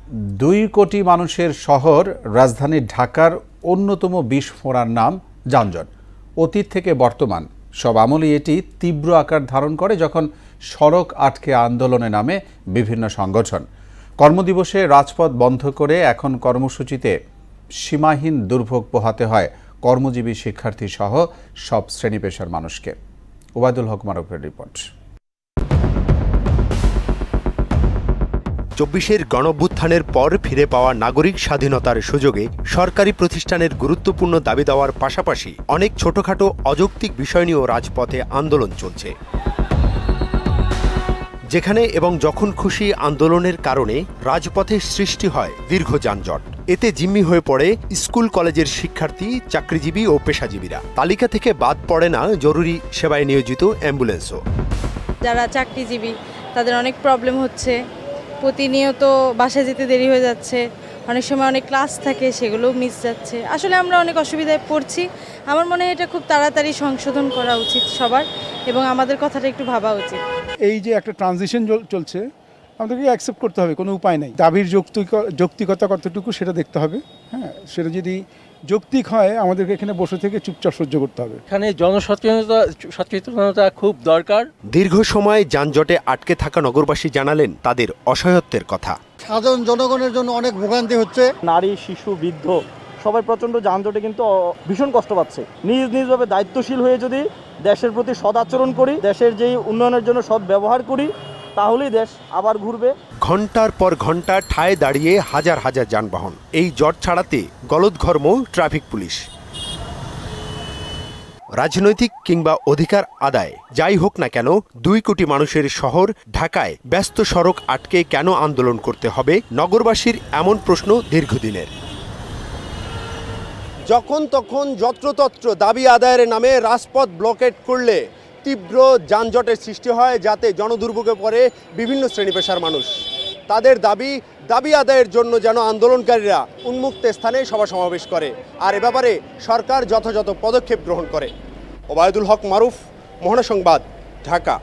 2 কোটি মানুষের শহর রাজধানী ঢাকার অন্যতম বিস্ফোরণ নাম যানজট। অতীত থেকে বর্তমান সব আমলেই এটি তীব্র আকার ধারণ করে যখন সড়ক আটকে আন্দোলনে নামে বিভিন্ন সংগঠন। কর্মদিবসে রাজপথ বন্ধ করে এখন কর্মসূচিতে সীমাহীন দুর্ভোগ পোহাতে হয় কর্মজীবী শিক্ষার্থী সহ সব শ্রেণী পেশার মানুষকে। ওবায়দুল হক মারুফের রিপোর্ট। ২৪-এর গণঅভ্যুত্থানের পর ফিরে পাওয়া নাগরিক স্বাধীনতার সুযোগে সরকারি প্রতিষ্ঠানের গুরুত্বপূর্ণ দাবি দেওয়ার পাশাপাশি অনেক ছোটখাটো অযৌক্তিক বিষয় নিয়েও রাজপথে আন্দোলন চলছে। যেখানে এবং যখন খুশি আন্দোলনের কারণে রাজপথে সৃষ্টি হয় দীর্ঘ যানজট। এতে জিম্মি হয়ে পড়ে স্কুল কলেজের শিক্ষার্থী, চাকরিজীবী ও পেশাজীবীরা। তালিকা থেকে বাদ পড়ে না জরুরি সেবায় নিয়োজিত অ্যাম্বুলেন্সও। যারা চাকরিজীবী তাদের অনেক প্রবলেম হচ্ছে, প্রতিনিয়ত বাসায় যেতে দেরি হয়ে যাচ্ছে, অনেক সময় অনেক ক্লাস থাকে সেগুলোও মিস যাচ্ছে। আসলে আমরা অনেক অসুবিধায় পড়ছি। আমার মনে হয় এটা খুব তাড়াতাড়ি সংশোধন করা উচিত সবার, এবং আমাদের কথাটা একটু ভাবা উচিত। এই যে একটা ট্রানজিশন চলছে, আমাদেরকে অ্যাকসেপ্ট করতে হবে, কোনো উপায় নেই। দাবির যৌক্তিকতা কতটুকু সেটা দেখতে হবে। হ্যাঁ, সেটা যদি যৌক্তিক হয় আমাদেরকে এখানে বসে থেকে চুপচাপ সহ্য করতে হবে। এখানে জনসচেতনতা খুব দরকার। দীর্ঘ সময় যানজটে আটকে থাকা নগরবাসী জানালেন তাদের অসহায়ত্বের কথা। সাধারণ জনগণের জন্য অনেক ভোগান্তি হচ্ছে। নারী, শিশু, বৃদ্ধ সবাই প্রচণ্ড যানজটে কিন্তু ভীষণ কষ্ট পাচ্ছে। নিজভাবে দায়িত্বশীল হয়ে যদি দেশের প্রতি সদাচরণ করি, দেশের যেই উন্নয়নের জন্য সৎ ব্যবহার করি, তাহলেই দেশ আবার ঘুরবে। ঘন্টার পর ঘন্টা ঠায় দাঁড়িয়ে হাজার হাজার যানবাহন। এই জট ছাড়াতে গলদঘর্ম ট্রাফিক পুলিশ। রাজনৈতিক কিংবা অধিকার আদায় যাই হোক না কেন, 2 কোটি মানুষের শহর ঢাকায় ব্যস্ত সড়ক আটকে কেন আন্দোলন করতে হবে? নগরবাসীর এমন প্রশ্ন দীর্ঘদিনের। যখন তখন যত্রতত্র দাবি আদায়ের নামে রাজপথ ব্লকেট করলে তীব্র যানজটের সৃষ্টি হয়, যাতে জনদুর্ভোগে পড়ে বিভিন্ন শ্রেণী পেশার মানুষ। তাদের দাবি আদায়ের জন্য যেন আন্দোলনকারীরা উন্মুক্ত স্থানে সভা সমাবেশ করে, আর এ ব্যাপারে সরকার যথাযথ পদক্ষেপ গ্রহণ করে। ওবায়দুল হক মারুফ, মোহনা সংবাদ, ঢাকা।